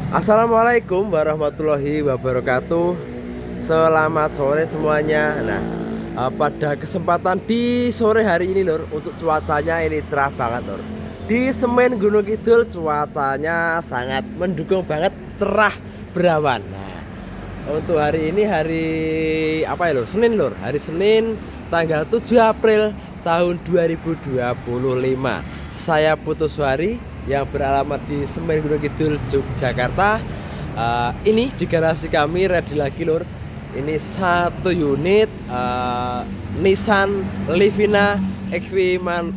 Assalamualaikum warahmatullahi wabarakatuh. Selamat sore semuanya. Pada kesempatan di sore hari ini lor, untuk cuacanya ini cerah banget lor. Di Semen Gunung Kidul cuacanya sangat mendukung banget, cerah berawan. Untuk hari ini hari apa ya lor? Senin lor. Hari Senin tanggal 7 April tahun 2025. Saya Putuswari yang beralamat di Semen Gunung Kidul, Yogyakarta. Ini di garasi kami ready lagi lor. Ini satu unit Nissan Livina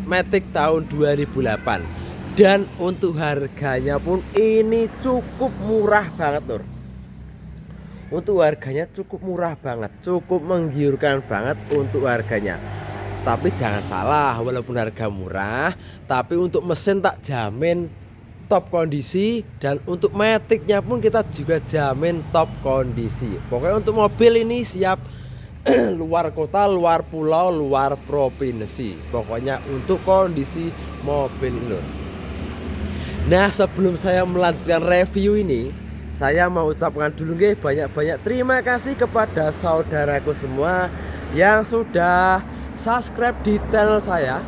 Matic tahun 2008. Dan untuk harganya pun ini cukup murah banget lor. Untuk harganya cukup murah banget, cukup menggiurkan banget untuk harganya. Tapi jangan salah, walaupun harga murah, tapi untuk mesin tak jamin top kondisi. Dan untuk maticnya pun kita juga jamin top kondisi. Pokoknya untuk mobil ini siap luar kota, luar pulau, luar provinsi. Pokoknya untuk kondisi mobil ini. Nah, sebelum saya melanjutkan review ini, saya mau ucapkan dulu banyak-banyak terima kasih kepada saudaraku semua yang sudah subscribe di channel saya,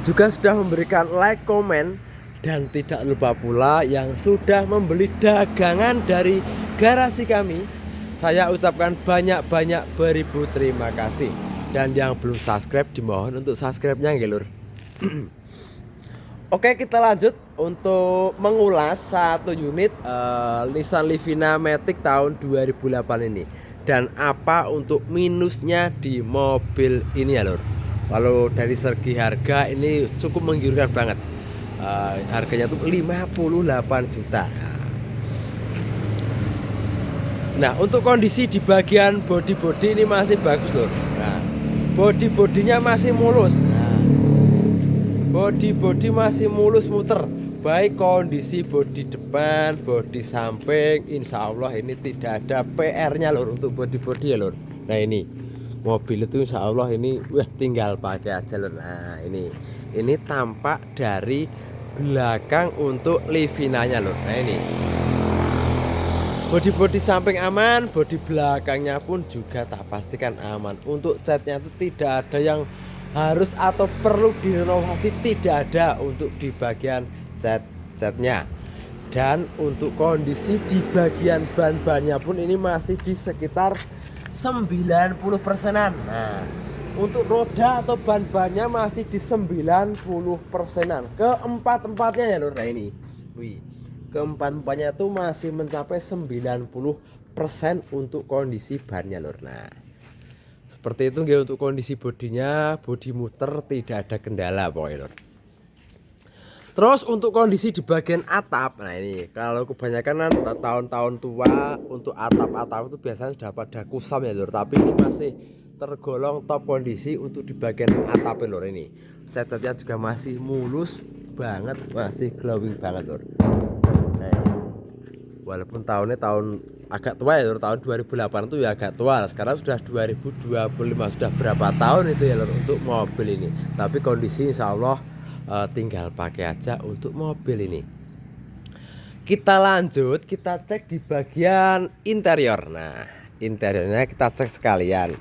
juga sudah memberikan like, komen, dan tidak lupa pula yang sudah membeli dagangan dari garasi kami. Saya ucapkan banyak-banyak beribu terima kasih. Dan yang belum subscribe dimohon untuk subscribe-nya nggih lur. Oke, kita lanjut untuk mengulas satu unit Nissan Livina Matic tahun 2008 ini. Dan apa untuk minusnya di mobil ini ya lor. Kalau dari segi harga ini cukup menggiurkan banget. Harganya tuh 58 juta. Nah, untuk kondisi di bagian bodi-bodi ini masih bagus lor. Nah, bodi-bodinya masih mulus. Bodi-bodi masih mulus muter. Baik kondisi bodi depan, bodi samping, insya Allah ini tidak ada PR-nya lor untuk bodi-bodi ya lor. Nah ini mobil itu insya Allah ini tinggal pakai aja lor. Nah ini tampak dari belakang untuk Livinanya lor. Nah ini bodi-bodi samping aman, bodi belakangnya pun juga tak pastikan aman. Untuk catnya itu tidak ada yang harus atau perlu direnovasi, tidak ada untuk di bagian catnya. Dan untuk kondisi di bagian ban-bannya pun ini masih di sekitar 90%-an. Nah, untuk roda atau ban-bannya masih di 90%-an. Keempat-empatnya ya lor. Nah ini. Keempat-empatnya itu masih mencapai 90% untuk kondisi bannya lor. Nah, seperti itu nggih untuk kondisi bodinya, bodi muter tidak ada kendala pokoknya lor. Terus untuk kondisi di bagian atap, nah ini kalau kebanyakan kan tahun-tahun tua untuk atap-atap itu biasanya sudah pada kusam ya lor. Tapi ini masih tergolong top kondisi untuk di bagian atap lor ini. Cat-catnya juga masih mulus banget, masih glowing banget lor. Nah, walaupun tahunnya tahun agak tua ya lor, tahun 2008 itu ya agak tua. Sekarang sudah 2025, sudah berapa tahun itu ya lor untuk mobil ini. Tapi kondisi insya Allah tinggal pakai aja untuk mobil ini. Kita lanjut, kita cek di bagian interior. Nah, interiornya kita cek sekalian.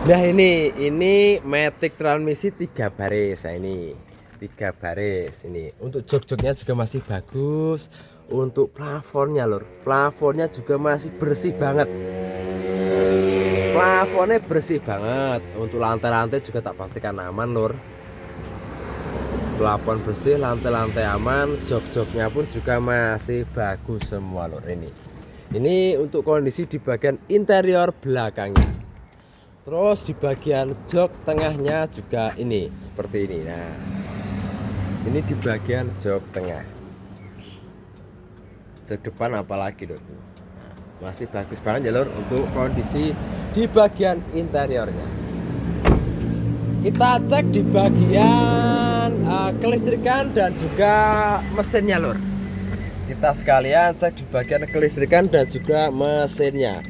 Nah ini Matic transmisi 3 baris. Nah ini 3 baris ini. Untuk jok-joknya juga masih bagus. Untuk plafonnya lor, plafonnya juga masih bersih banget. Plafonnya bersih banget. Untuk lantai-lantai juga tak pastikan aman lor. Plafon bersih, lantai-lantai aman, jok-joknya pun juga masih bagus semua lor ini. Ini untuk kondisi di bagian interior belakangnya. Terus di bagian jok tengahnya juga ini seperti ini. Nah, ini di bagian jok tengah. Jok depan apalagi lor. Masih bagus banget ya lor untuk kondisi di bagian interiornya. Kita cek di bagian kelistrikan dan juga mesinnya lor. Kita sekalian cek di bagian kelistrikan dan juga mesinnya.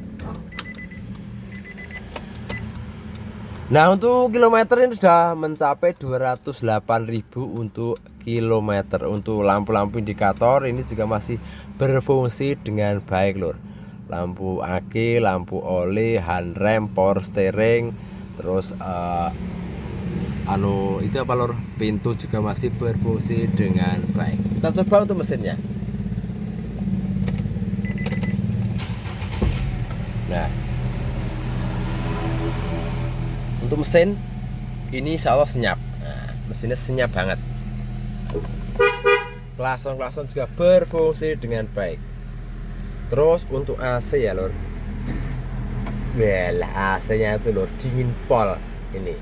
Nah, untuk kilometer ini sudah mencapai 208.000 untuk km. Untuk lampu-lampu indikator ini juga masih berfungsi dengan baik lur. Lampu aki, lampu oli, handrem, power steering, terus itu apa lur, pintu juga masih berfungsi dengan baik. Kita coba untuk mesinnya. Nah, untuk mesin ini insya Allah senyap. Nah, mesinnya senyap banget. Klason juga berfungsi dengan baik. Terus untuk AC ya lur, well, AC nya itu lur dingin pol. Ini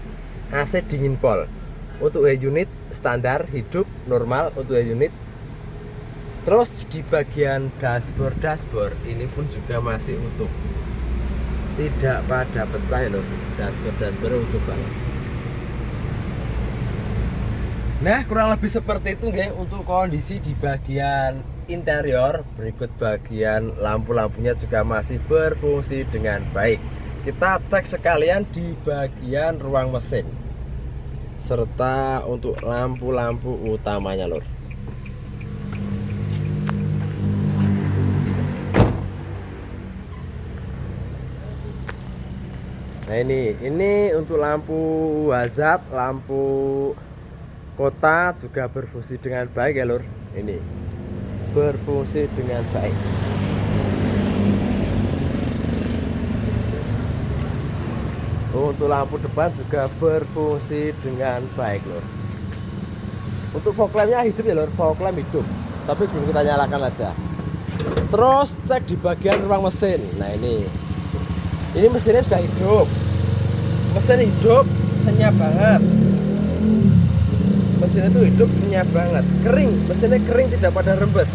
AC dingin pol. Untuk unit standar hidup normal untuk unit. Terus di bagian dashboard ini pun juga masih utuh, tidak pada pecah ya lur. Dashboard utuh banget. Nah, kurang lebih seperti itu geng untuk kondisi di bagian interior. Berikut bagian lampu-lampunya juga masih berfungsi dengan baik. Kita cek sekalian di bagian ruang mesin serta untuk lampu-lampu utamanya lur. Nah ini untuk lampu hazard, lampu kota juga berfungsi dengan baik ya lur. Ini berfungsi dengan baik. Untuk lampu depan juga berfungsi dengan baik lur. Untuk fog lampnya hidup ya lur, fog lamp hidup, tapi belum kita nyalakan aja. Terus cek di bagian ruang mesin. Nah ini mesinnya sudah hidup. Mesin hidup, senyap banget. Mesin itu hidup, senyap banget. Kering, mesinnya kering, tidak pada rembes.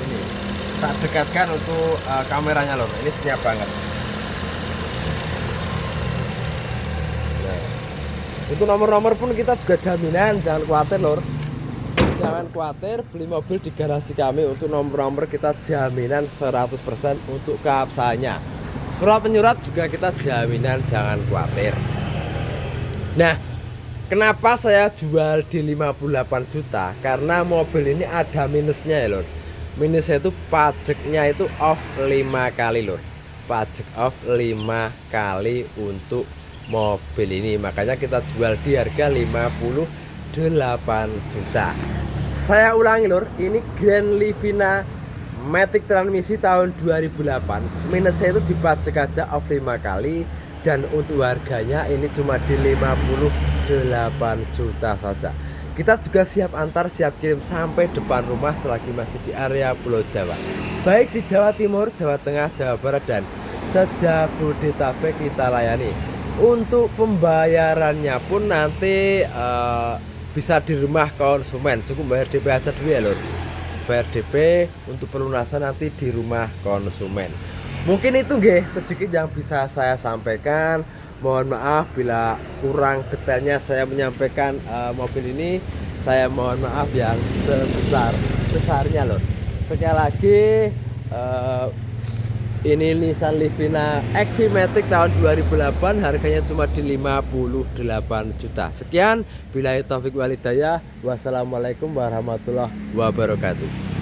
Ini tak dekatkan untuk kameranya lor. Ini senyap banget. Nah, untuk nomor-nomor pun kita juga jaminan, jangan khawatir lor. Jangan khawatir, beli mobil di garasi kami untuk nomor-nomor kita jaminan 100% untuk keabsahannya. Surat penyurat juga kita jaminan, jangan khawatir. Nah, kenapa saya jual di 58 juta? Karena mobil ini ada minusnya ya lor. Minusnya itu pajaknya itu off 5 kali lor. Pajak off 5 kali untuk mobil ini. Makanya kita jual di harga 58 juta. Saya ulangi lor, ini Grand Livina Matic transmisi tahun 2008. Minusnya itu dipajak aja off 5 kali. Dan untuk harganya ini cuma di 58 juta saja. Kita juga siap antar, siap kirim sampai depan rumah selagi masih di area Pulau Jawa. Baik di Jawa Timur, Jawa Tengah, Jawa Barat, dan se-Jabodetabek kita layani. Untuk pembayarannya pun nanti bisa di rumah konsumen. Cukup bayar DP aja dulu ya lor. Bayar DP, untuk pelunasan nanti di rumah konsumen. Mungkin itu nggih sedikit yang bisa saya sampaikan. Mohon maaf bila kurang detailnya saya menyampaikan mobil ini. Saya mohon maaf yang sebesar-besarnya loh. Sekali lagi ini Nissan Livina XV Matic tahun 2008, harganya cuma di 58 juta. Sekian, billahi taufik walhidayah. Wassalamualaikum warahmatullahi wabarakatuh.